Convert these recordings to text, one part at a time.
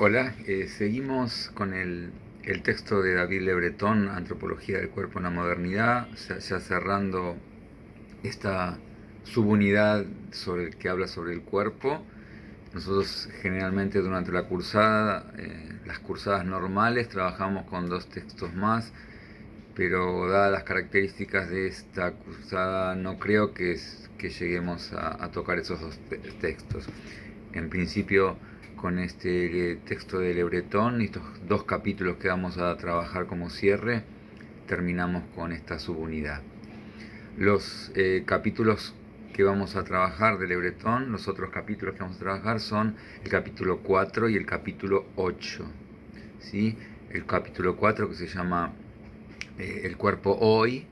Hola, seguimos con el texto de David Le Breton, Antropología del Cuerpo en la Modernidad, ya cerrando esta subunidad sobre el que habla sobre el cuerpo. Nosotros generalmente durante la cursada, las cursadas normales, trabajamos con dos textos más, pero dadas las características de esta cursada no creo que lleguemos a tocar esos dos textos. En principio, con este texto de Le Breton y estos dos capítulos que vamos a trabajar como cierre, terminamos con esta subunidad. Los capítulos que vamos a trabajar de Le Breton, los otros capítulos que vamos a trabajar son el capítulo 4 y el capítulo 8. ¿Sí? El capítulo 4 que se llama El cuerpo hoy,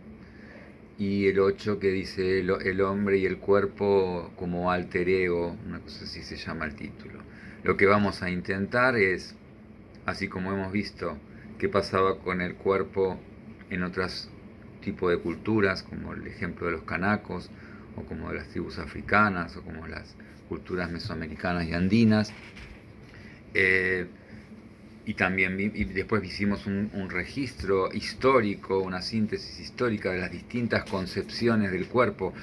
y el 8 que dice el hombre y el cuerpo como alter ego, una cosa así se llama el título. Lo que vamos a intentar es, así como hemos visto qué pasaba con el cuerpo en otros tipos de culturas, como el ejemplo de los canacos, o como de las tribus africanas, o como las culturas mesoamericanas y andinas, eh, y también y después hicimos un registro histórico, una síntesis histórica de las distintas concepciones del cuerpo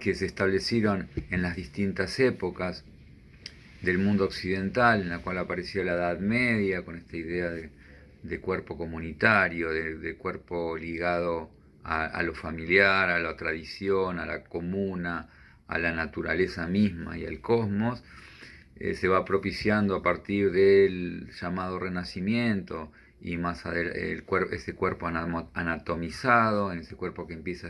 que se establecieron en las distintas épocas del mundo occidental, en la cual aparecía la Edad Media, con esta idea de cuerpo comunitario, de cuerpo ligado a lo familiar, a la tradición, a la comuna, a la naturaleza misma y al cosmos. Se va propiciando a partir del llamado Renacimiento y más ese cuerpo anatomizado, en ese cuerpo que empieza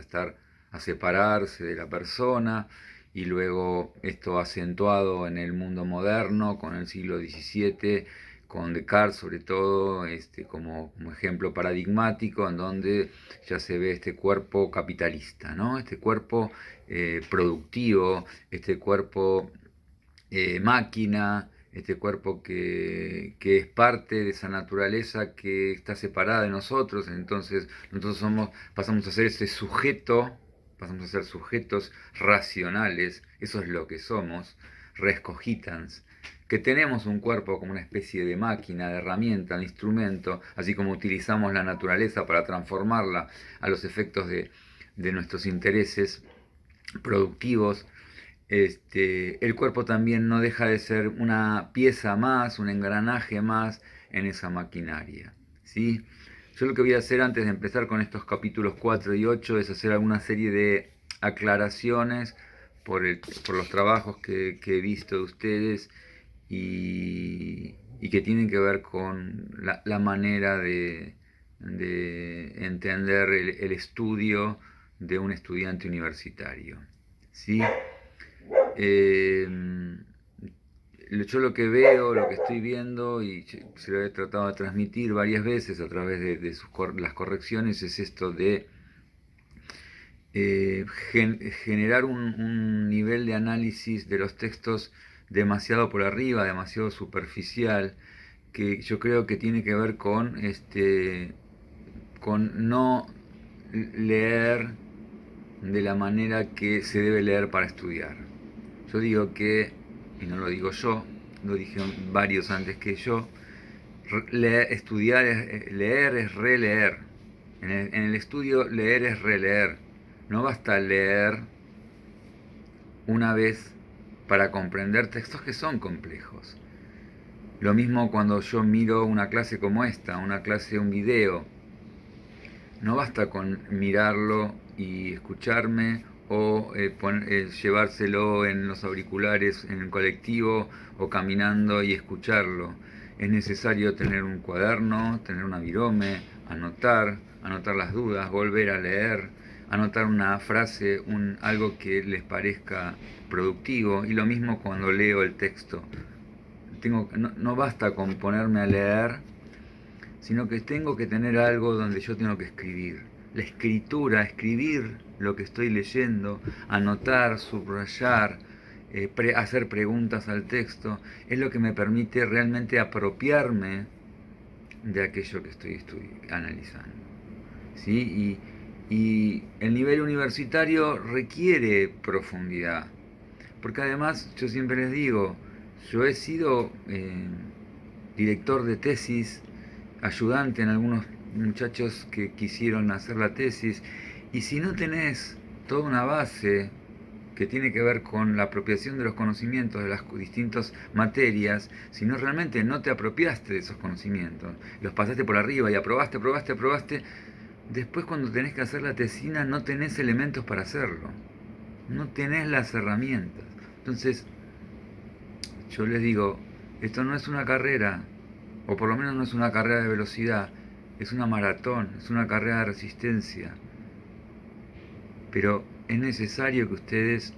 a separarse de la persona, y luego esto acentuado en el mundo moderno con el siglo XVII, con Descartes sobre todo como ejemplo paradigmático, en donde ya se ve este cuerpo capitalista, ¿no? Este cuerpo productivo, este cuerpo máquina, este cuerpo que es parte de esa naturaleza que está separada de nosotros. Entonces nosotros pasamos a ser ese sujeto, pasamos a ser sujetos racionales, eso es lo que somos, res cogitans, que tenemos un cuerpo como una especie de máquina, de herramienta, de instrumento, así como utilizamos la naturaleza para transformarla a los efectos de nuestros intereses productivos. El cuerpo también no deja de ser una pieza más, un engranaje más en esa maquinaria, ¿sí? Yo lo que voy a hacer antes de empezar con estos capítulos 4 y 8 es hacer alguna serie de aclaraciones por los trabajos que he visto de ustedes, y que tienen que ver con la manera de entender el estudio de un estudiante universitario, ¿sí? Eh, yo lo que veo, lo que estoy viendo, y se lo he tratado de transmitir varias veces a través las correcciones, es esto de generar un nivel de análisis de los textos demasiado por arriba, demasiado superficial, que yo creo que tiene que ver con no leer de la manera que se debe leer para estudiar. Yo digo que, y no lo digo yo, lo dijeron varios antes que yo, leer es releer. En el estudio leer es releer. No basta leer una vez para comprender textos que son complejos. Lo mismo cuando yo miro una clase como esta, una clase, un video. No basta con mirarlo y escucharme, o llevárselo en los auriculares en el colectivo o caminando y escucharlo. Es necesario tener un cuaderno, tener una virome, anotar las dudas, volver a leer, anotar una frase, algo que les parezca productivo. Y lo mismo cuando leo el texto. No basta con ponerme a leer, sino que tengo que tener algo donde yo tengo que escribir. La escritura, escribir lo que estoy leyendo, anotar, subrayar, hacer preguntas al texto, es lo que me permite realmente apropiarme de aquello que estoy analizando, ¿sí? Y el nivel universitario requiere profundidad, porque además yo siempre les digo, yo he sido director de tesis, ayudante en algunos muchachos que quisieron hacer la tesis, y si no tenés toda una base que tiene que ver con la apropiación de los conocimientos de las distintas materias, si no realmente no te apropiaste de esos conocimientos, los pasaste por arriba y aprobaste, después cuando tenés que hacer la tesina no tenés elementos para hacerlo, no tenés las herramientas. Entonces, yo les digo, esto no es una carrera, o por lo menos no es una carrera de velocidad, es una maratón, es una carrera de resistencia. Pero es necesario que ustedes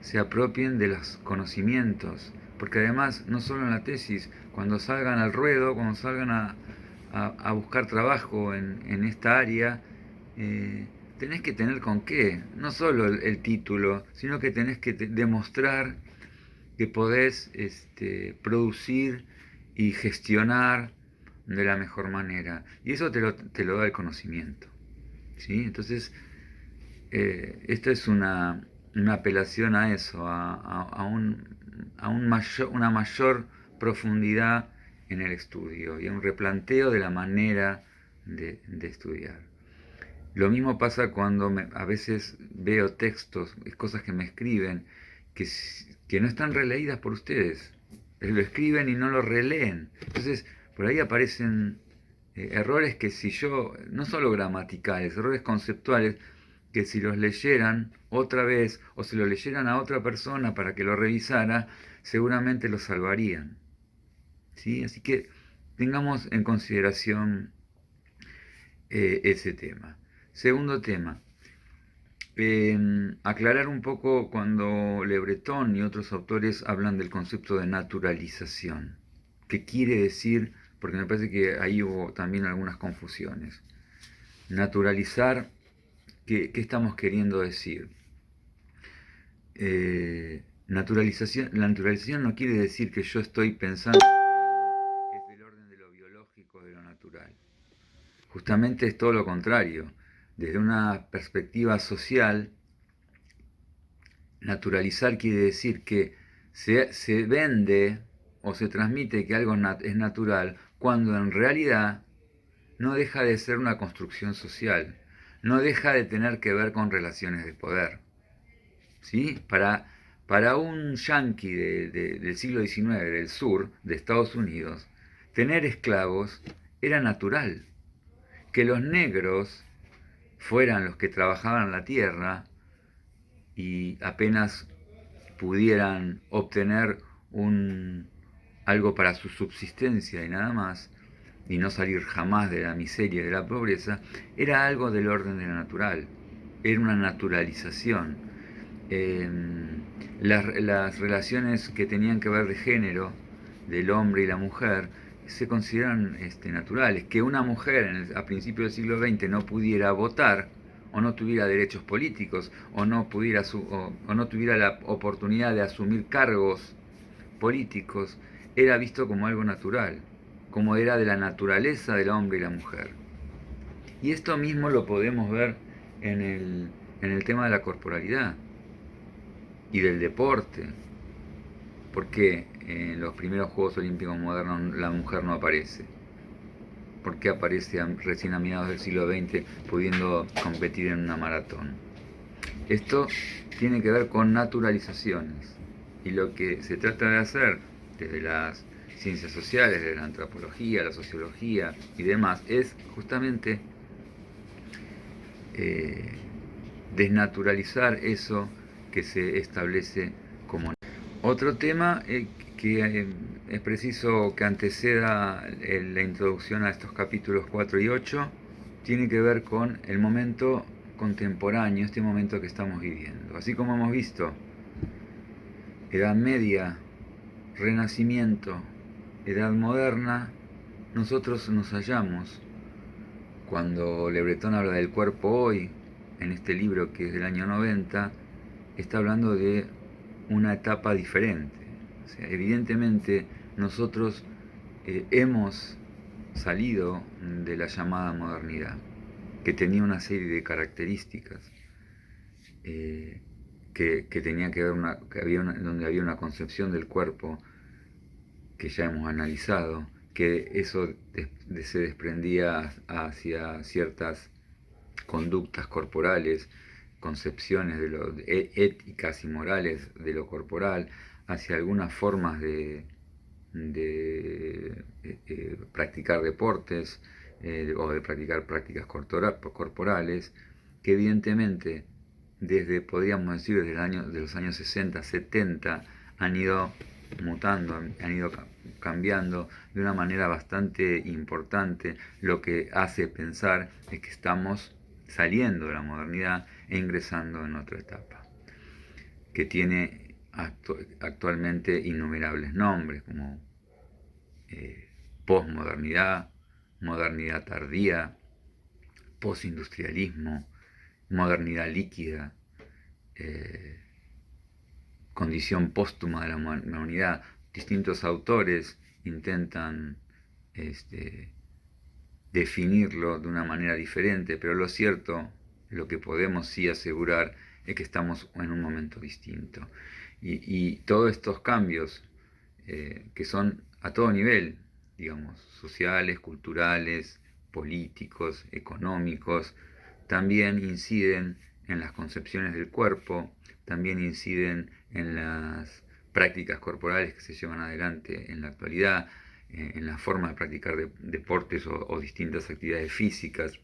se apropien de los conocimientos, porque además, no solo en la tesis, cuando salgan al ruedo, cuando salgan a buscar trabajo en esta área, tenés que tener con qué, no solo el título, sino que tenés que demostrar que podés producir y gestionar de la mejor manera. Y eso te lo da el conocimiento. ¿Sí? Entonces, esto es una apelación a eso, una mayor profundidad en el estudio y a un replanteo de la manera de estudiar. Lo mismo pasa cuando a veces veo textos, cosas que me escriben, que no están releídas por ustedes. Lo escriben y no lo releen. Entonces, por ahí aparecen errores que si yo, no solo gramaticales, errores conceptuales, que si los leyeran otra vez o si lo leyeran a otra persona para que lo revisara, seguramente lo salvarían. ¿Sí? Así que tengamos en consideración ese tema. Segundo tema, aclarar un poco cuando Le Breton y otros autores hablan del concepto de naturalización. ¿Qué quiere decir? Porque me parece que ahí hubo también algunas confusiones. Naturalizar, ¿qué estamos queriendo decir? La naturalización no quiere decir que yo estoy pensando que algo es del orden de lo biológico, de lo natural. Justamente es todo lo contrario. Desde una perspectiva social, naturalizar quiere decir que se vende o se transmite que algo es natural cuando en realidad no deja de ser una construcción social, no deja de tener que ver con relaciones de poder. ¿Sí? Para un yanqui del siglo XIX del sur, de Estados Unidos, tener esclavos era natural. Que los negros fueran los que trabajaban la tierra y apenas pudieran obtener algo para su subsistencia y nada más, y no salir jamás de la miseria y de la pobreza, era algo del orden de lo natural, era una naturalización. Las relaciones que tenían que ver de género, del hombre y la mujer, se consideran naturales. Que una mujer a principios del siglo XX no pudiera votar, o no tuviera derechos políticos, o no tuviera la oportunidad de asumir cargos políticos, era visto como algo natural, como era de la naturaleza del hombre y la mujer. Y esto mismo lo podemos ver en el tema de la corporalidad y del deporte. Porque en los primeros Juegos Olímpicos modernos la mujer no aparece? ¿Por qué aparece recién a mediados del siglo XX pudiendo competir en una maratón? Esto tiene que ver con naturalizaciones. Y lo que se trata de hacer desde las ciencias sociales, desde la antropología, la sociología y demás, es justamente desnaturalizar eso que se establece como. Otro tema que es preciso que anteceda la introducción a estos capítulos 4 y 8 tiene que ver con el momento contemporáneo, este momento que estamos viviendo. Así como hemos visto, Edad Media, Renacimiento, Edad Moderna, nosotros nos hallamos, cuando Le Breton habla del cuerpo hoy, en este libro que es del año 90, está hablando de una etapa diferente. O sea, evidentemente nosotros hemos salido de la llamada modernidad, que tenía una serie de características que tenía que ver donde había una concepción del cuerpo que ya hemos analizado que eso se desprendía hacia ciertas conductas corporales, concepciones de lo éticas y morales de lo corporal, hacia algunas formas de practicar deportes o de practicar prácticas corporales, que evidentemente desde, podríamos decir, de los años 60, 70, han ido mutando, han ido cambiando de una manera bastante importante, lo que hace pensar es que estamos saliendo de la modernidad e ingresando en otra etapa, que tiene actualmente innumerables nombres, como posmodernidad, modernidad tardía, postindustrialismo, modernidad líquida, eh, condición póstuma de la humanidad. Distintos autores intentan definirlo de una manera diferente, pero lo cierto, lo que podemos sí asegurar, es que estamos en un momento distinto. Y todos estos cambios, que son a todo nivel, digamos, sociales, culturales, políticos, económicos, también inciden en las concepciones del cuerpo, también inciden en las prácticas corporales que se llevan adelante en la actualidad, en la forma de practicar deportes o distintas actividades físicas,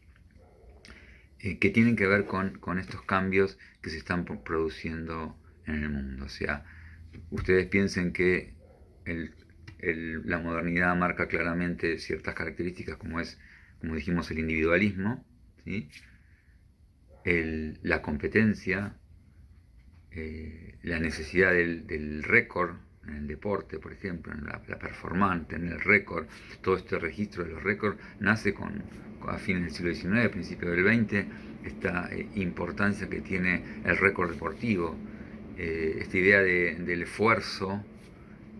que tienen que ver con estos cambios que se están produciendo en el mundo. O sea, ustedes piensen que la modernidad marca claramente ciertas características, como dijimos, el individualismo, ¿sí? La competencia, la necesidad del récord en el deporte, por ejemplo, en la performance, en el récord. Todo este registro de los récords nace a fines del siglo XIX, principios del XX, esta importancia que tiene el récord deportivo, esta idea del esfuerzo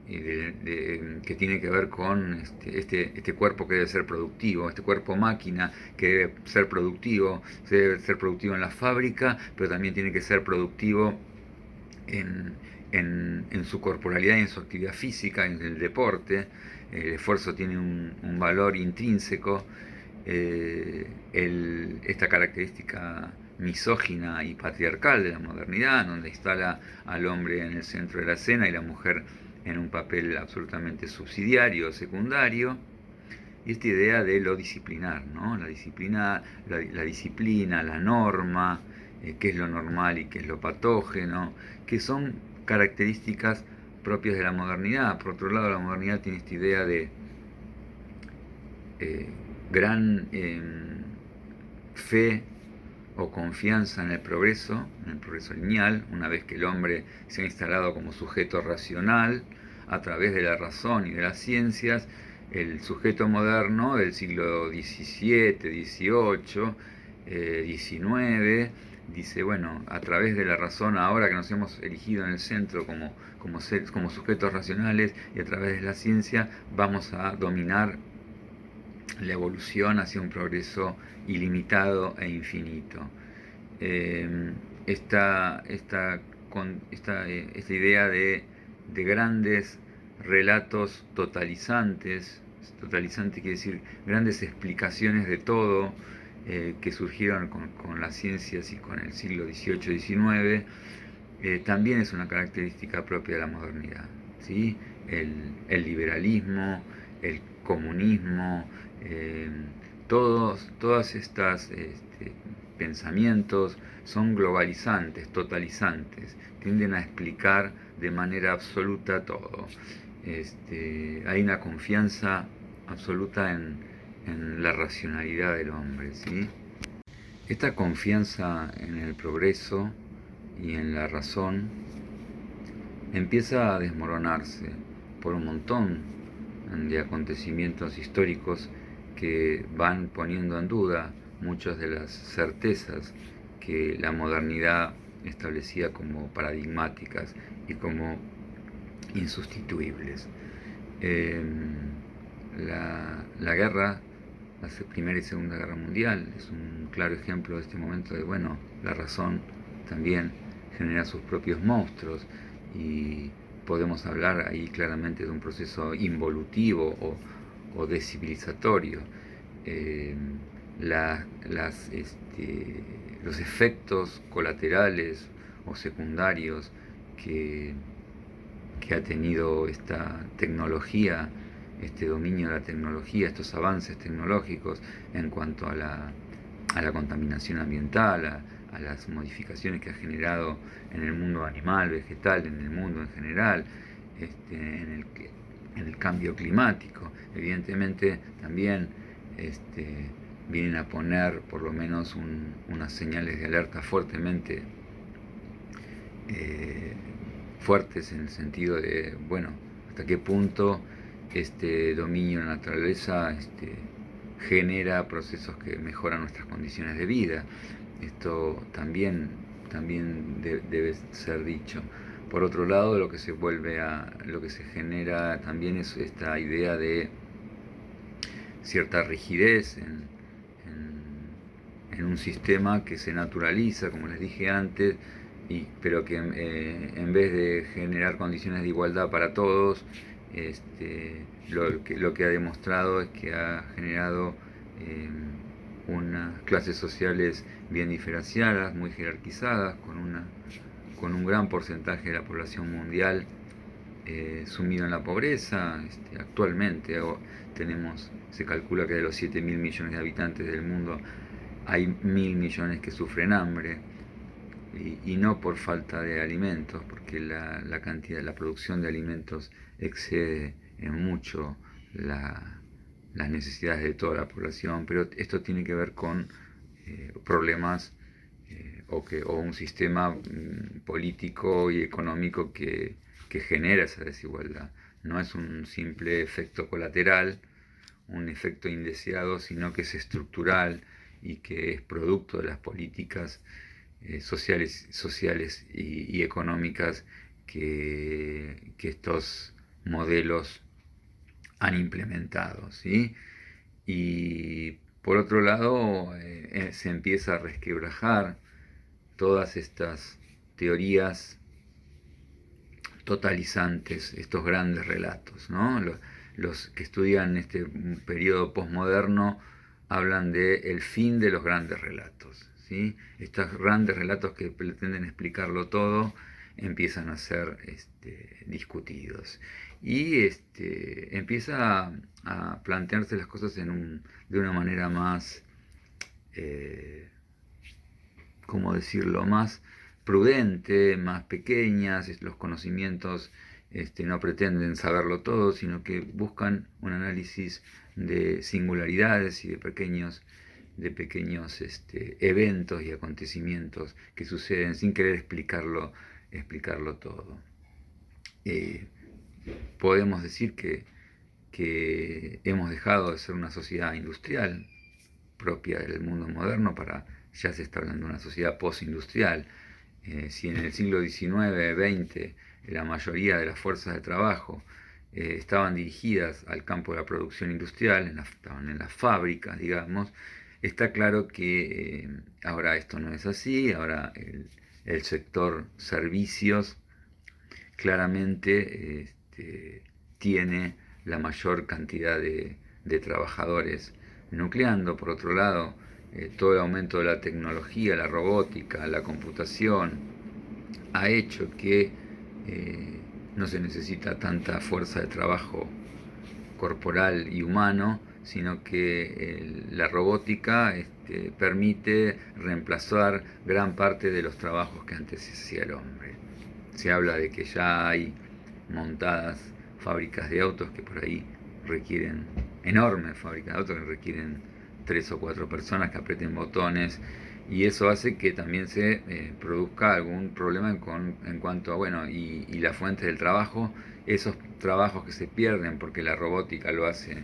que tiene que ver con este cuerpo que debe ser productivo, este cuerpo máquina que debe ser productivo, en la fábrica, pero también tiene que ser productivo en su corporalidad y en su actividad física, en el deporte. El esfuerzo tiene un valor intrínseco. Esta característica misógina y patriarcal de la modernidad, donde instala al hombre en el centro de la escena y la mujer en un papel absolutamente subsidiario, secundario, y esta idea de lo disciplinar, ¿no? La disciplina, la norma, qué es lo normal y qué es lo patógeno, que son características propias de la modernidad. Por otro lado, la modernidad tiene esta idea de gran fe o confianza en el progreso lineal, una vez que el hombre se ha instalado como sujeto racional a través de la razón y de las ciencias. El sujeto moderno del siglo XVII, XVIII, XIX, dice, bueno, a través de la razón, ahora que nos hemos erigido en el centro como sujetos racionales, y a través de la ciencia vamos a dominar la evolución hacia un progreso ilimitado e infinito. Esta idea de grandes relatos totalizantes quiere decir grandes explicaciones de todo, que surgieron con las ciencias y con el siglo XVIII-XIX, también es una característica propia de la modernidad, ¿sí? El liberalismo, el comunismo, todas estas pensamientos son globalizantes, totalizantes, tienden a explicar de manera absoluta todo. Hay una confianza absoluta en la racionalidad del hombre, ¿sí? Esta confianza en el progreso y en la razón empieza a desmoronarse por un montón de acontecimientos históricos que van poniendo en duda muchas de las certezas que la modernidad establecía como paradigmáticas y como insustituibles. La guerra, la Primera y Segunda Guerra Mundial, es un claro ejemplo de este momento de, bueno, la razón también genera sus propios monstruos, y podemos hablar ahí claramente de un proceso involutivo o descivilizatorio. Los efectos colaterales o secundarios que, que ha tenido esta tecnología, este dominio de la tecnología, estos avances tecnológicos en cuanto a la contaminación ambiental, a las modificaciones que ha generado en el mundo animal, vegetal, en el mundo en general, en el cambio climático. Evidentemente también vienen a poner por lo menos unas señales de alerta fuertes en el sentido de, bueno, hasta qué punto este dominio de la naturaleza genera procesos que mejoran nuestras condiciones de vida. Esto también debe ser dicho. Por otro lado, lo que se genera también es esta idea de cierta rigidez en un sistema que se naturaliza, como les dije antes, pero que en vez de generar condiciones de igualdad para todos, lo que ha demostrado es que ha generado unas clases sociales bien diferenciadas, muy jerarquizadas, con un gran porcentaje de la población mundial sumido en la pobreza. Actualmente se calcula que de los 7.000 millones de habitantes del mundo hay 1.000 millones que sufren hambre, y no por falta de alimentos, porque la producción de alimentos excede en mucho las necesidades de toda la población, pero esto tiene que ver con problemas o un sistema político y económico que genera esa desigualdad. No es un simple efecto colateral, un efecto indeseado, sino que es estructural y que es producto de las políticas sociales y económicas que estos modelos han implementado, ¿sí? Y por otro lado, se empieza a resquebrajar todas estas teorías totalizantes, estos grandes relatos, ¿no? Los que estudian este periodo posmoderno hablan de el fin de los grandes relatos, ¿sí? Estos grandes relatos que pretenden explicarlo todo empiezan a ser discutidos, y empieza a plantearse las cosas de una manera más, ¿cómo decirlo?, más prudente, más pequeñas. Los conocimientos no pretenden saberlo todo, sino que buscan un análisis de singularidades y de pequeños eventos y acontecimientos que suceden sin querer explicarlo todo. Podemos decir que hemos dejado de ser una sociedad industrial propia del mundo moderno ya se está hablando de una sociedad postindustrial. Si en el siglo XIX-XX la mayoría de las fuerzas de trabajo estaban dirigidas al campo de la producción industrial, estaban en las fábricas, digamos, está claro que ahora esto no es así. Ahora el sector servicios claramente tiene la mayor cantidad de trabajadores nucleando. Por otro lado, todo el aumento de la tecnología, la robótica, la computación, ha hecho que no se necesita tanta fuerza de trabajo corporal y humano, sino que la robótica permite reemplazar gran parte de los trabajos que antes hacía el hombre. Se habla de que ya hay montadas fábricas de autos que por ahí requieren, enormes fábricas de autos que requieren 3 o 4 personas que aprieten botones, y eso hace que también se produzca algún problema en cuanto a, bueno, y la fuente del trabajo, esos trabajos que se pierden porque la robótica lo hace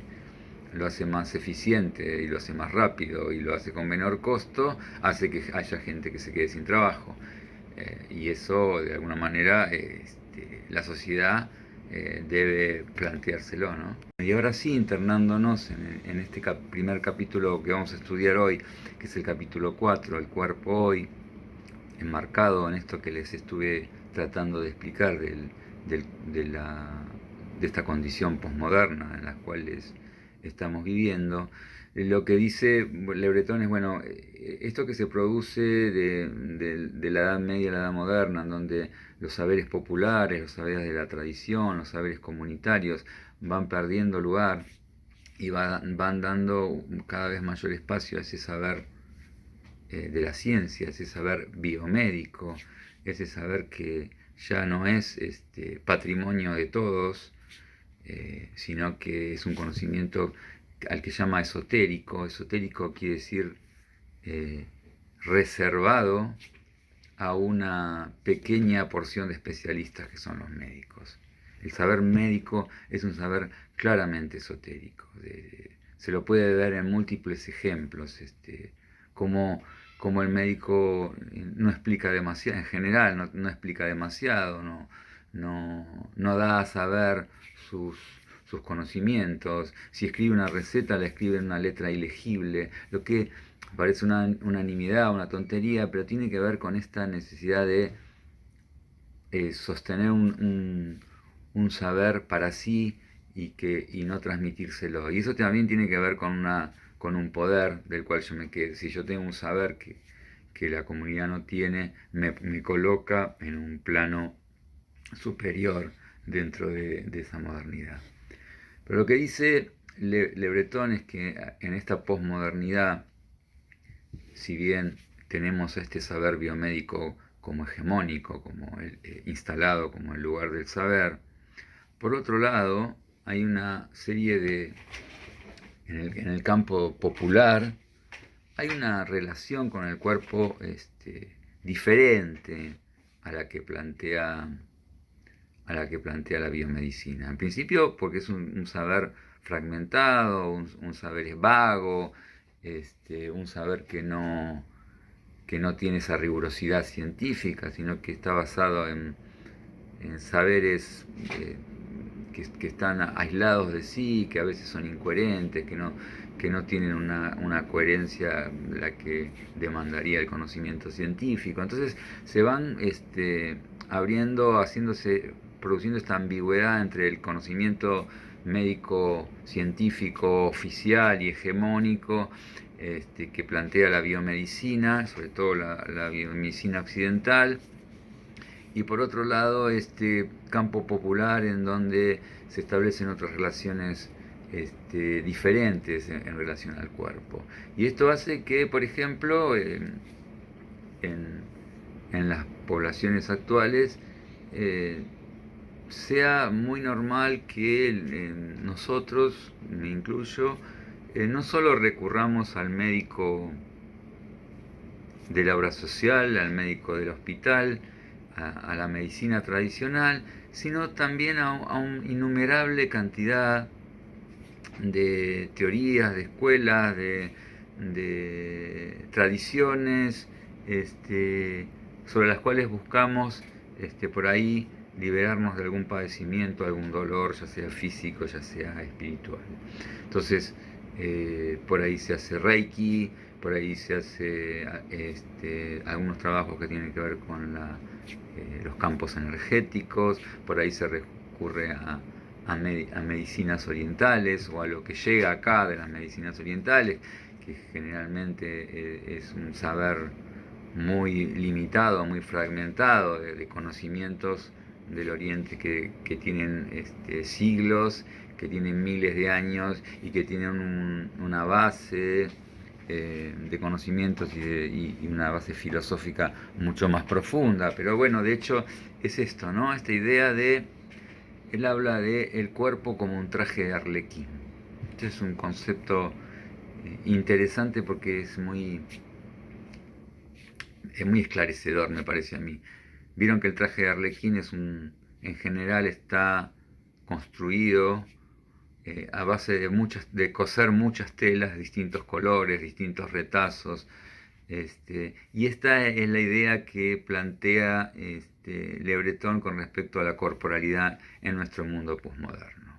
más eficiente y lo hace más rápido y lo hace con menor costo, hace que haya gente que se quede sin trabajo. Y eso, de alguna manera, la sociedad debe planteárselo, ¿no? Y ahora sí, internándonos en este primer capítulo que vamos a estudiar hoy, que es el capítulo 4, el cuerpo hoy, enmarcado en esto que les estuve tratando de explicar de esta condición posmoderna en la cual estamos viviendo. Lo que dice Le Breton es, bueno, esto que se produce de la Edad Media a la Edad Moderna, en donde los saberes populares, los saberes de la tradición, los saberes comunitarios van perdiendo lugar y van dando cada vez mayor espacio a ese saber de la ciencia, ese saber biomédico, ese saber que ya no es patrimonio de todos, sino que es un conocimiento al que llama esotérico. Esotérico quiere decir eh, reservado a una pequeña porción de especialistas que son los médicos. El saber médico es un saber claramente esotérico. Se lo puede ver en múltiples ejemplos, como, como el médico no explica demasiado, en general no explica demasiado, no da a saber sus conocimientos. Si escribe una receta, la escribe en una letra ilegible, lo que parece una nimiedad, una tontería, pero tiene que ver con esta necesidad de sostener un saber para sí y no transmitírselo. Y eso también tiene que ver con un poder del cual yo me quedo. Si yo tengo un saber que la comunidad no tiene, me coloca en un plano superior dentro de esa modernidad. Pero lo que dice Le Breton es que en esta posmodernidad, si bien tenemos este saber biomédico como hegemónico, como instalado como el lugar del saber, por otro lado hay una serie en el campo popular, hay una relación con el cuerpo diferente a la que plantea la biomedicina. En principio porque es un saber fragmentado, un saber vago, un saber que no tiene esa rigurosidad científica, sino que está basado en saberes que están aislados de sí, que a veces son incoherentes, que no tienen una coherencia la que demandaría el conocimiento científico. Entonces se van abriendo, produciendo esta ambigüedad entre el conocimiento médico, científico, oficial y hegemónico que plantea la biomedicina, sobre todo la biomedicina occidental, y por otro lado este campo popular en donde se establecen otras relaciones diferentes en relación al cuerpo. Y esto hace que, por ejemplo, en las poblaciones actuales sea muy normal que nosotros, me incluyo, no solo recurramos al médico de la obra social, al médico del hospital, a la medicina tradicional, sino también a una innumerable cantidad de teorías, de escuelas, de tradiciones, sobre las cuales buscamos por ahí liberarnos de algún padecimiento, algún dolor, ya sea físico, ya sea espiritual. Entonces, por ahí se hace Reiki, por ahí se hace algunos trabajos que tienen que ver con los campos energéticos, por ahí se recurre a medicinas orientales o a lo que llega acá de las medicinas orientales, que generalmente es un saber muy limitado, muy fragmentado de conocimientos del Oriente que tienen siglos, que tienen miles de años y que tienen una base de conocimientos y una base filosófica mucho más profunda. Pero bueno, de hecho es esto, ¿no? Esta idea él habla de el cuerpo como un traje de arlequín. Este es un concepto interesante porque es muy esclarecedor, me parece a mí. Vieron que el traje de arlequín en general está construido a base de coser muchas telas, distintos colores, distintos retazos. Y esta es la idea que plantea Le Breton con respecto a la corporalidad en nuestro mundo posmoderno.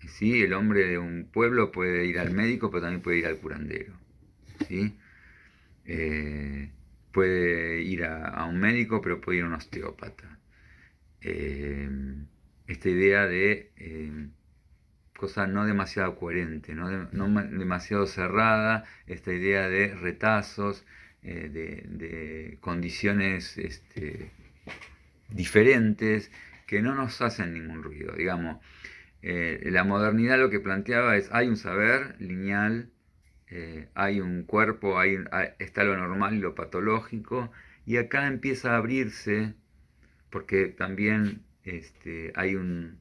¿Sí? El hombre de un pueblo puede ir al médico, pero también puede ir al curandero. ¿Sí? Puede ir a un médico, pero puede ir a un osteópata. Esta idea cosa no demasiado coherente, no demasiado cerrada, esta idea de retazos, de condiciones diferentes que no nos hacen ningún ruido. Digamos, la modernidad lo que planteaba es, hay un saber lineal, hay un cuerpo, está lo normal y lo patológico, y acá empieza a abrirse, porque también hay un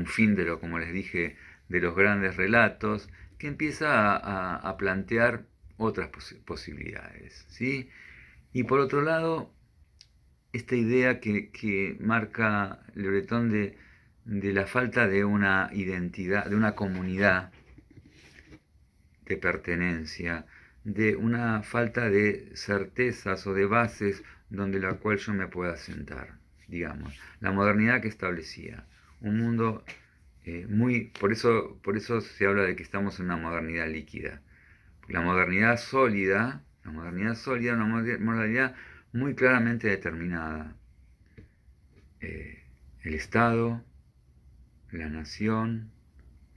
fin de lo, como les dije, de los grandes relatos, que empieza a plantear otras posibilidades, ¿sí? Y por otro lado, esta idea que marca Le Breton de la falta de una identidad, de una comunidad de pertenencia, de una falta de certezas o de bases donde la cual yo me pueda sentar, digamos. La modernidad que establecía un mundo por eso se habla de que estamos en una modernidad líquida. La modernidad sólida, una modernidad muy claramente determinada. El Estado, la nación,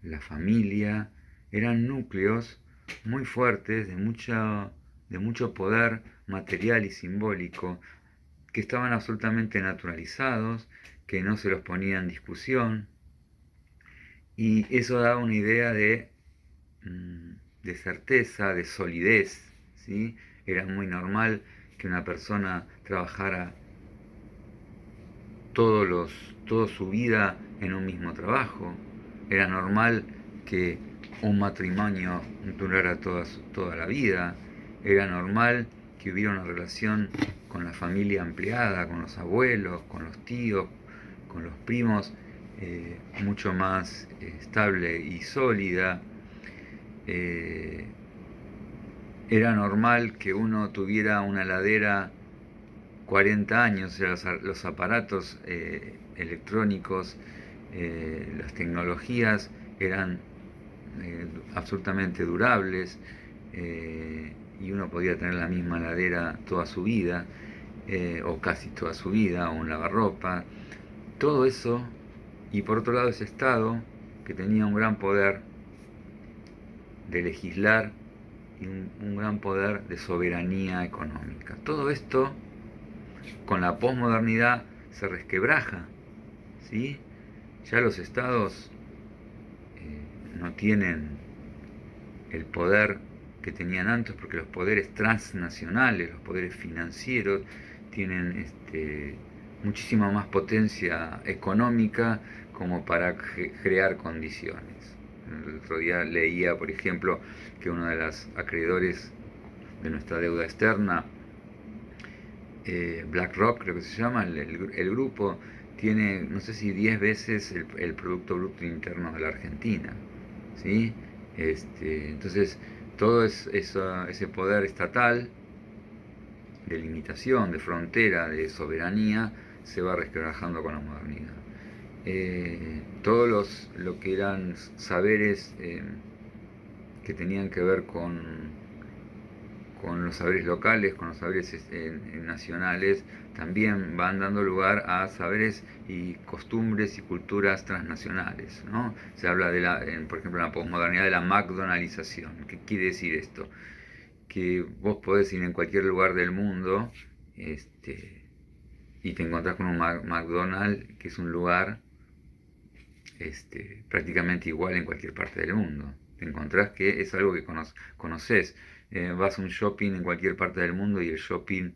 la familia, eran núcleos muy fuertes, de mucho poder material y simbólico, que estaban absolutamente naturalizados, que no se los ponía en discusión, y eso daba una idea de certeza, de solidez, ¿sí? Era muy normal que una persona trabajara toda su vida en un mismo trabajo. Era normal que un matrimonio durara toda la vida. Era normal que hubiera una relación con la familia ampliada, con los abuelos, con los tíos, con los primos, mucho más estable y sólida. Eh, Era normal que uno tuviera una heladera 40 años, o sea, los aparatos electrónicos, las tecnologías eran absolutamente durables, y uno podía tener la misma heladera toda su vida, o casi toda su vida, o un lavarropa. Todo eso, y por otro lado ese Estado que tenía un gran poder de legislar y un gran poder de soberanía económica. Todo esto con la posmodernidad se resquebraja, ¿sí? Ya los estados no tienen el poder que tenían antes, porque los poderes transnacionales, los poderes financieros, tienen muchísima más potencia económica como para crear condiciones. El otro día leía, por ejemplo, que uno de los acreedores de nuestra deuda externa, BlackRock, creo que se llama, el grupo, tiene, no sé si 10 veces el Producto Bruto Interno de la Argentina, ¿sí? Entonces, todo ese poder estatal, de limitación, de frontera, de soberanía, se va resquebrajando con la modernidad. Todos lo que eran saberes que tenían que ver con los saberes locales, con los saberes nacionales, también van dando lugar a saberes y costumbres y culturas transnacionales, ¿no? Se habla por ejemplo, en la posmodernidad de la McDonaldización. ¿Qué quiere decir esto? Que vos podés ir en cualquier lugar del mundo y te encontrás con un McDonald's, que es un lugar prácticamente igual en cualquier parte del mundo. Te encontrás que es algo que conoces. Vas a un shopping en cualquier parte del mundo y el shopping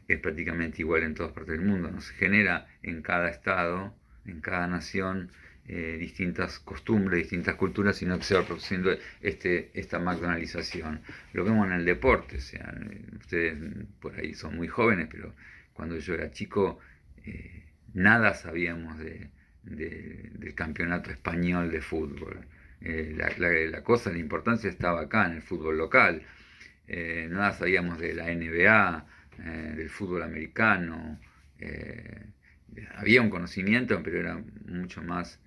es prácticamente igual en todas partes del mundo. No se genera en cada estado, en cada nación, distintas costumbres, distintas culturas, sino que se va produciendo esta McDonaldización. Lo vemos en el deporte, o sea, ustedes por ahí son muy jóvenes, pero cuando yo era chico, nada sabíamos del campeonato español de fútbol. La importancia estaba acá, en el fútbol local. Nada sabíamos de la NBA, del fútbol americano. Había un conocimiento, pero era mucho más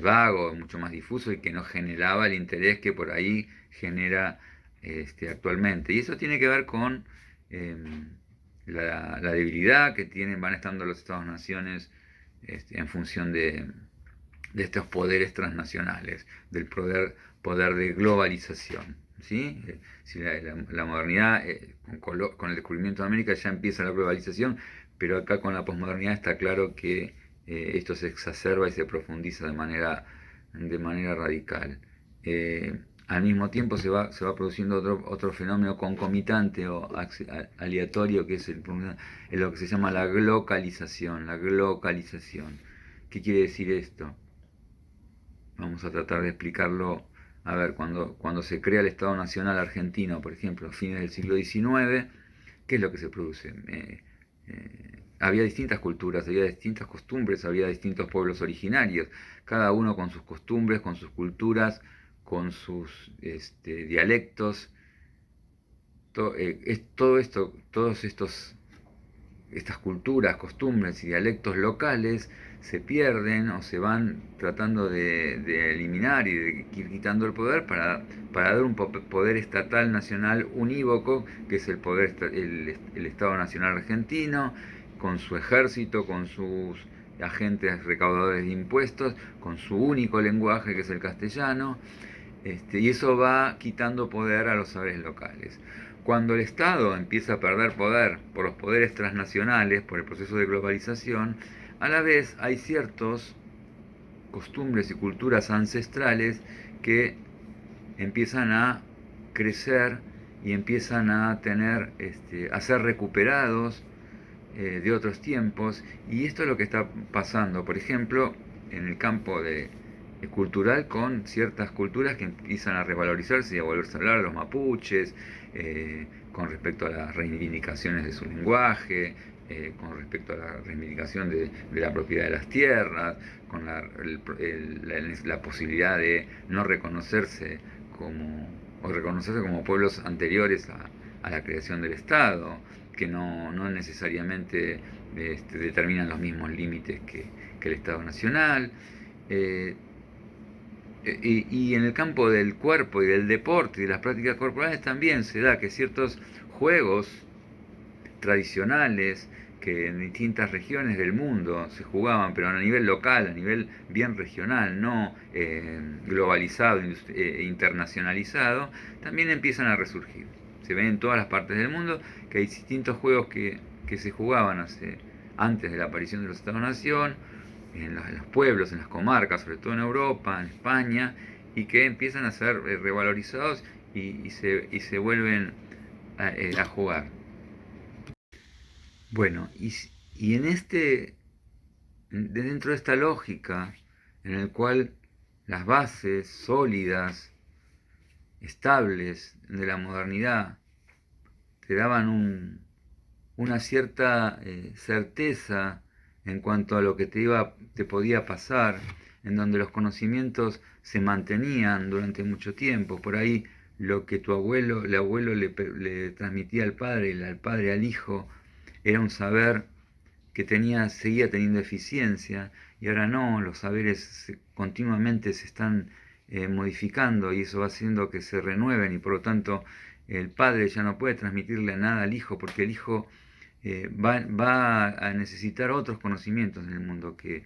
vago, mucho más difuso y que no generaba el interés que por ahí genera actualmente. Y eso tiene que ver con la debilidad que van estando los estados-naciones en función de estos poderes transnacionales, del poder de globalización. ¿Sí? Si la modernidad, con el descubrimiento de América ya empieza la globalización, pero acá con la posmodernidad está claro que esto se exacerba y se profundiza de manera radical. Al mismo tiempo se va produciendo otro fenómeno concomitante o aleatorio, que es lo que se llama la glocalización. La glocalización. ¿Qué quiere decir esto? Vamos a tratar de explicarlo. A ver, cuando se crea el Estado Nacional argentino, por ejemplo, a fines del siglo XIX, ¿qué es lo que se produce? Había distintas culturas, había distintas costumbres, había distintos pueblos originarios, cada uno con sus costumbres, con sus culturas, con sus dialectos. Todo esto, estas culturas, costumbres y dialectos locales se pierden o se van tratando de eliminar y de ir quitando el poder para dar un poder estatal nacional unívoco, que es el Estado Nacional Argentino, con su ejército, con sus agentes recaudadores de impuestos, con su único lenguaje, que es el castellano, y eso va quitando poder a los saberes locales. Cuando el Estado empieza a perder poder por los poderes transnacionales, por el proceso de globalización, a la vez hay ciertos costumbres y culturas ancestrales que empiezan a crecer y empiezan a a ser recuperados de otros tiempos, y esto es lo que está pasando, por ejemplo, en el campo cultural, con ciertas culturas que empiezan a revalorizarse y a volverse a hablar, los mapuches, con respecto a las reivindicaciones de su lenguaje, con respecto a la reivindicación de la propiedad de las tierras, con la posibilidad de no reconocerse o reconocerse como pueblos anteriores a la creación del Estado, que no necesariamente determinan los mismos límites que el Estado Nacional. Eh, y en el campo del cuerpo y del deporte y de las prácticas corporales también se da que ciertos juegos tradicionales que en distintas regiones del mundo se jugaban, pero a nivel local, a nivel bien regional, no globalizado, internacionalizado, también empiezan a resurgir. Se ve en todas las partes del mundo que hay distintos juegos que se jugaban antes de la aparición de los Estados-Nación, en los pueblos, en las comarcas, sobre todo en Europa, en España, y que empiezan a ser revalorizados y se vuelven a jugar. Bueno, y dentro de esta lógica, en el cual las bases sólidas, estables de la modernidad te daban una cierta certeza en cuanto a lo que te podía pasar, en donde los conocimientos se mantenían durante mucho tiempo. Por ahí lo que el abuelo le transmitía al padre y al padre al hijo era un saber que seguía teniendo eficiencia, y ahora no, los saberes continuamente se están modificando, y eso va haciendo que se renueven, y por lo tanto el padre ya no puede transmitirle nada al hijo, porque el hijo va a necesitar otros conocimientos en el mundo que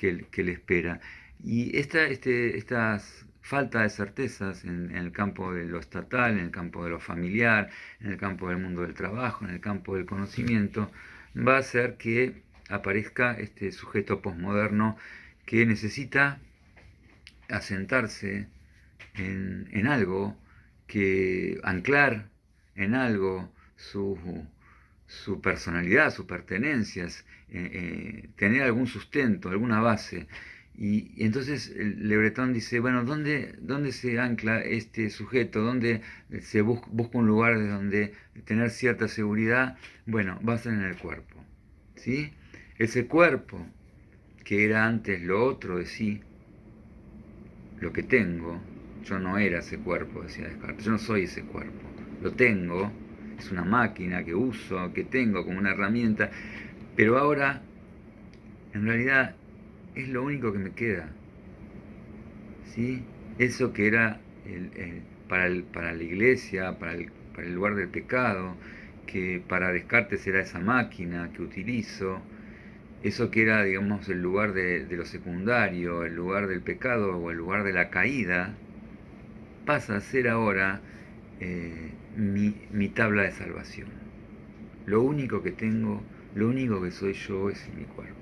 le espera. Y esta falta de certezas en el campo de lo estatal, en el campo de lo familiar, en el campo del mundo del trabajo, en el campo del conocimiento, va a hacer que aparezca este sujeto posmoderno que necesita asentarse en algo, que anclar en algo su personalidad, sus pertenencias, tener algún sustento, alguna base. Y entonces Le Breton dice, bueno, ¿dónde se ancla este sujeto? ¿Dónde se busca un lugar de donde tener cierta seguridad? Bueno, va a ser en el cuerpo, ¿sí? Ese cuerpo, que era antes lo otro de sí, lo que tengo, yo no era ese cuerpo, decía Descartes, yo no soy ese cuerpo, lo tengo, es una máquina que uso, que tengo como una herramienta, pero ahora en realidad es lo único que me queda, ¿sí? Eso que era para la iglesia, para el lugar del pecado, que para Descartes era esa máquina que utilizo, eso que era, digamos, el lugar de lo secundario, el lugar del pecado o el lugar de la caída, pasa a ser ahora mi tabla de salvación. Lo único que tengo, lo único que soy yo es mi cuerpo.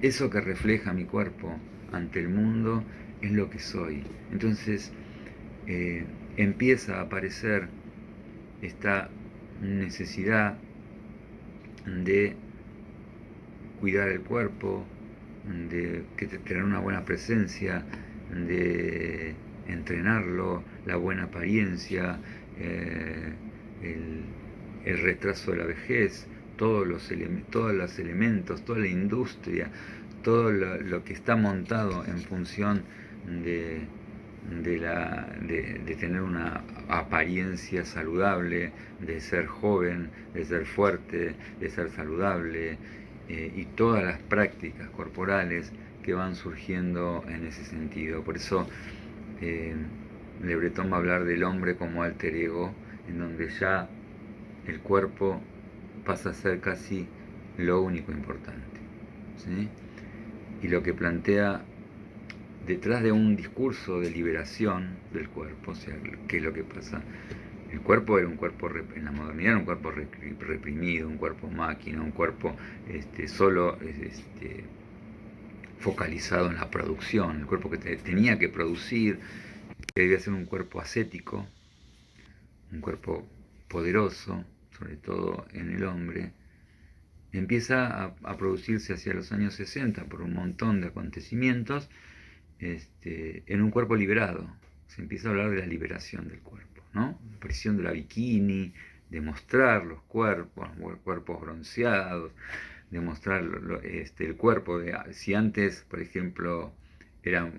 Eso que refleja mi cuerpo ante el mundo es lo que soy. Entonces empieza a aparecer esta necesidad de cuidar el cuerpo, de tener una buena presencia, de entrenarlo, la buena apariencia, el retraso de la vejez, todos los elementos, toda la industria, todo lo que está montado en función de, de tener una apariencia saludable, de ser joven, de ser fuerte, de ser saludable, y todas las prácticas corporales que van surgiendo en ese sentido. Por eso Le Breton va a hablar del hombre como alter ego, en donde ya el cuerpo pasa a ser casi lo único importante, ¿sí? Y lo que plantea detrás de un discurso de liberación del cuerpo, o sea, ¿qué es lo que pasa? El cuerpo era un cuerpo, en la modernidad era un cuerpo reprimido, un cuerpo máquina, un cuerpo solo focalizado en la producción, el cuerpo que tenía que producir, que debía ser un cuerpo ascético, un cuerpo poderoso, sobre todo en el hombre, empieza a producirse hacia los años 60 por un montón de acontecimientos, en un cuerpo liberado. Se empieza a hablar de la liberación del cuerpo, ¿no? La aparición de la bikini, de mostrar los cuerpos bronceados, de mostrar el cuerpo. Si antes, por ejemplo, no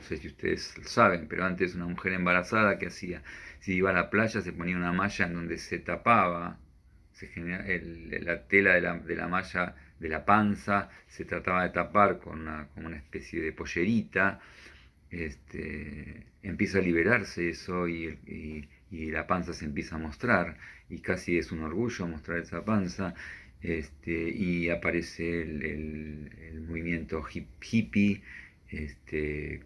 sé si ustedes saben, pero antes una mujer embarazada, ¿qué hacía? Si iba a la playa se ponía una malla en donde se tapaba, la tela de la malla de la panza se trataba de tapar con como una especie de pollerita. Empieza a liberarse eso y la panza se empieza a mostrar y casi es un orgullo mostrar esa panza. Y aparece el movimiento hippie,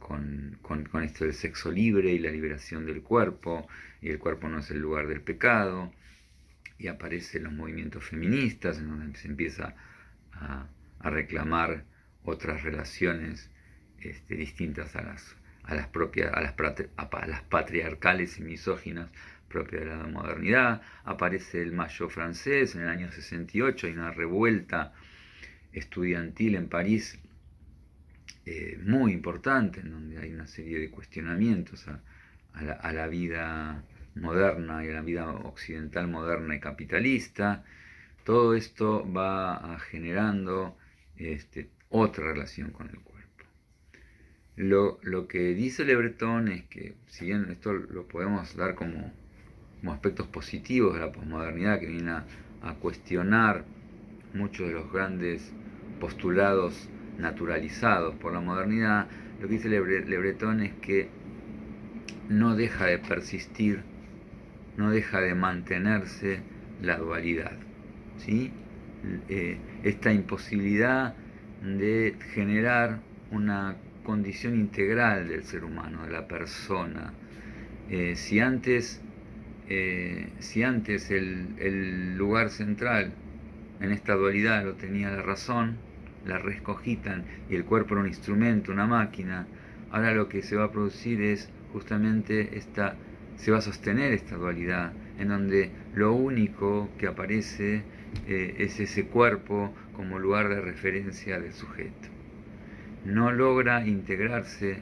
con esto del sexo libre y la liberación del cuerpo, y el cuerpo no es el lugar del pecado, y aparecen los movimientos feministas en donde se empieza a reclamar otras relaciones distintas a las patriarcales y misóginas propias de la modernidad. Aparece el Mayo francés en el año 68, hay una revuelta estudiantil en París muy importante, en donde hay una serie de cuestionamientos a la vida moderna y a la vida occidental moderna y capitalista. Todo esto va generando otra relación con el cuerpo. Lo que dice Le Breton es que, si bien esto lo podemos dar como aspectos positivos de la posmodernidad, que viene a cuestionar muchos de los grandes postulados naturalizados por la modernidad, lo que dice Le Breton es que no deja de persistir, no deja de mantenerse la dualidad, ¿sí? Esta imposibilidad de generar una condición integral del ser humano, de la persona. Si antes el lugar central en esta dualidad lo tenía la razón, la res cogitan, y el cuerpo era un instrumento, una máquina, ahora lo que se va a producir es justamente se va a sostener esta dualidad, en donde lo único que aparece es ese cuerpo como lugar de referencia del sujeto. No logra integrarse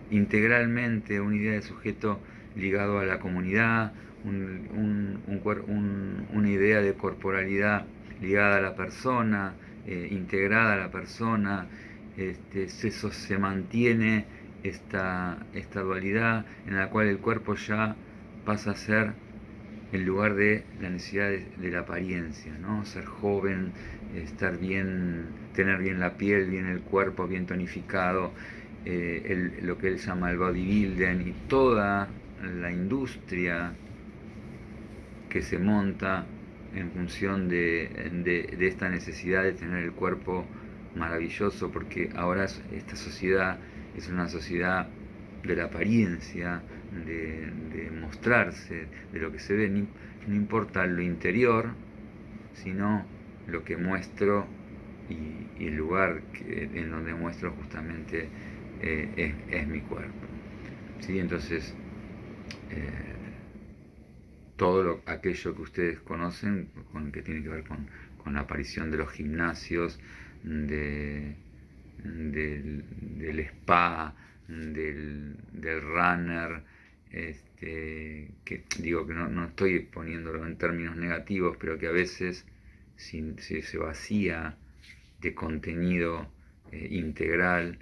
integralmente una idea de sujeto ligado a la comunidad, una idea de corporalidad ligada a la persona, integrada a la persona. Se mantiene esta dualidad en la cual el cuerpo ya pasa a ser el lugar de la necesidad de la apariencia, ¿no? Ser joven, estar bien, tener bien la piel, bien el cuerpo, bien tonificado, lo que él llama el bodybuilding, y toda la industria que se monta en función de esta necesidad de tener el cuerpo maravilloso, porque ahora esta sociedad es una sociedad de la apariencia, de mostrarse, de lo que se ve. No importa lo interior, sino lo que muestro y el lugar en donde muestro justamente es mi cuerpo. ¿Sí? Entonces, todo aquello que ustedes conocen, que tiene que ver con la aparición de los gimnasios, del spa, del runner, que digo que no estoy poniéndolo en términos negativos, pero que a veces si se vacía de contenido integral,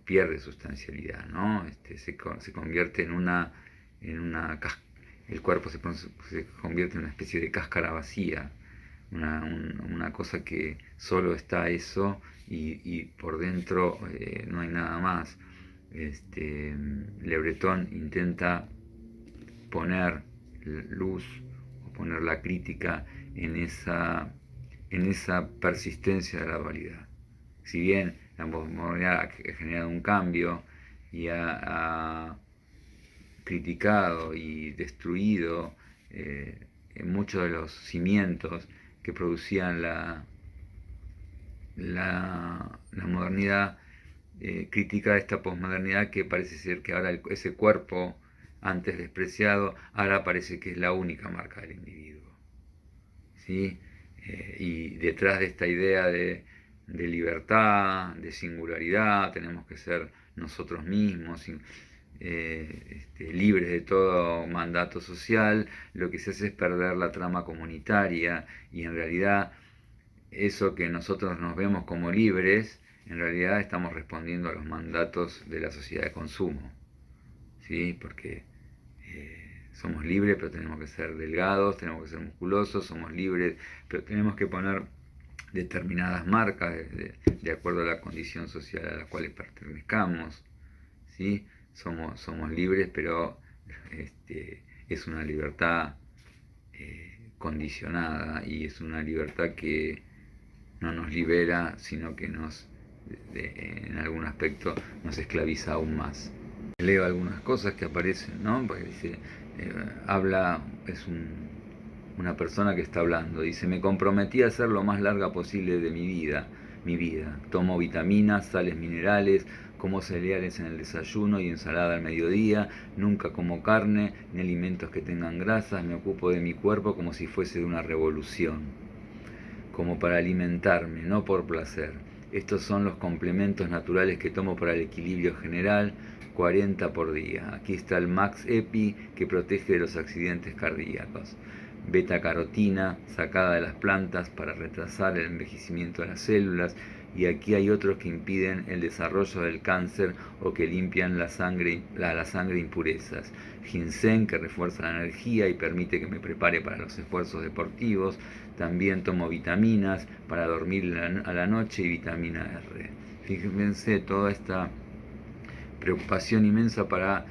pierde sustancialidad, ¿no? Se convierte en una el cuerpo se convierte en una especie de cáscara vacía, una cosa que solo está eso y por dentro no hay nada más. Le Breton intenta poner luz o poner la crítica en esa persistencia de la dualidad. Si bien la posmodernidad ha generado un cambio y ha criticado y destruido muchos de los cimientos que producían la modernidad, critica esta posmodernidad que parece ser que ahora ese cuerpo antes despreciado, ahora parece que es la única marca del individuo. ¿Sí? Y detrás de esta idea de libertad, de singularidad, tenemos que ser nosotros mismos, libres de todo mandato social, lo que se hace es perder la trama comunitaria y en realidad eso que nosotros nos vemos como libres, en realidad estamos respondiendo a los mandatos de la sociedad de consumo, ¿sí? Porque somos libres, pero tenemos que ser delgados, tenemos que ser musculosos, somos libres, pero tenemos que poner determinadas marcas de acuerdo a la condición social a la cual pertenezcamos, ¿sí? Somos libres, pero es una libertad condicionada y es una libertad que no nos libera, sino que en algún aspecto nos esclaviza aún más. Leo algunas cosas que aparecen, ¿no? Porque dice, una persona que está hablando, dice, me comprometí a hacer lo más larga posible de mi vida. Tomo vitaminas, sales minerales, como cereales en el desayuno y ensalada al mediodía, nunca como carne ni alimentos que tengan grasas, me ocupo de mi cuerpo como si fuese de una revolución, como para alimentarme, no por placer. Estos son los complementos naturales que tomo para el equilibrio general, 40 por día. Aquí está el Max Epi, que protege de los accidentes cardíacos. Beta carotina, sacada de las plantas para retrasar el envejecimiento de las células. Y aquí hay otros que impiden el desarrollo del cáncer o que limpian la sangre impurezas. Ginseng, que refuerza la energía y permite que me prepare para los esfuerzos deportivos. También tomo vitaminas para dormir a la noche y vitamina R. Fíjense toda esta preocupación inmensa para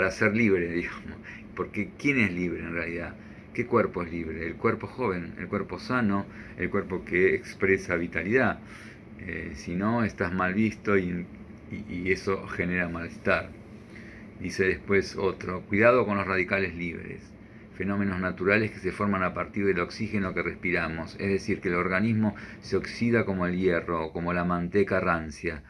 ser libre, digamos. Porque ¿quién es libre en realidad? ¿Qué cuerpo es libre? El cuerpo joven, el cuerpo sano, el cuerpo que expresa vitalidad. Si no, estás mal visto y eso genera malestar. Dice después otro, cuidado con los radicales libres, fenómenos naturales que se forman a partir del oxígeno que respiramos, es decir, que el organismo se oxida como el hierro o como la manteca rancia,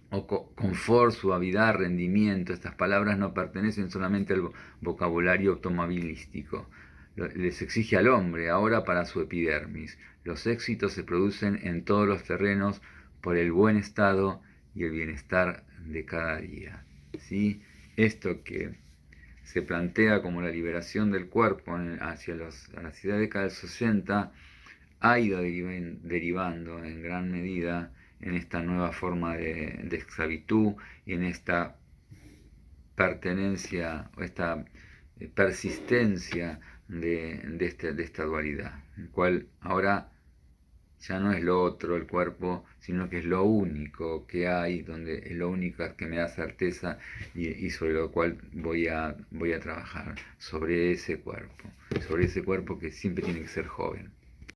o confort, suavidad, rendimiento. Estas palabras no pertenecen solamente al vocabulario automovilístico. Les exige al hombre ahora para su epidermis. Los éxitos se producen en todos los terrenos por el buen estado y el bienestar de cada día. ¿Sí? Esto que se plantea como la liberación del cuerpo hacia la década del 60 ha ido derivando en gran medida en esta nueva forma de esclavitud y en esta pertenencia o esta persistencia de esta dualidad, en el cual ahora Ya no es lo otro el cuerpo, sino que es lo único que hay, donde es lo único que me da certeza y sobre lo cual voy a trabajar, sobre ese cuerpo que siempre tiene que ser joven.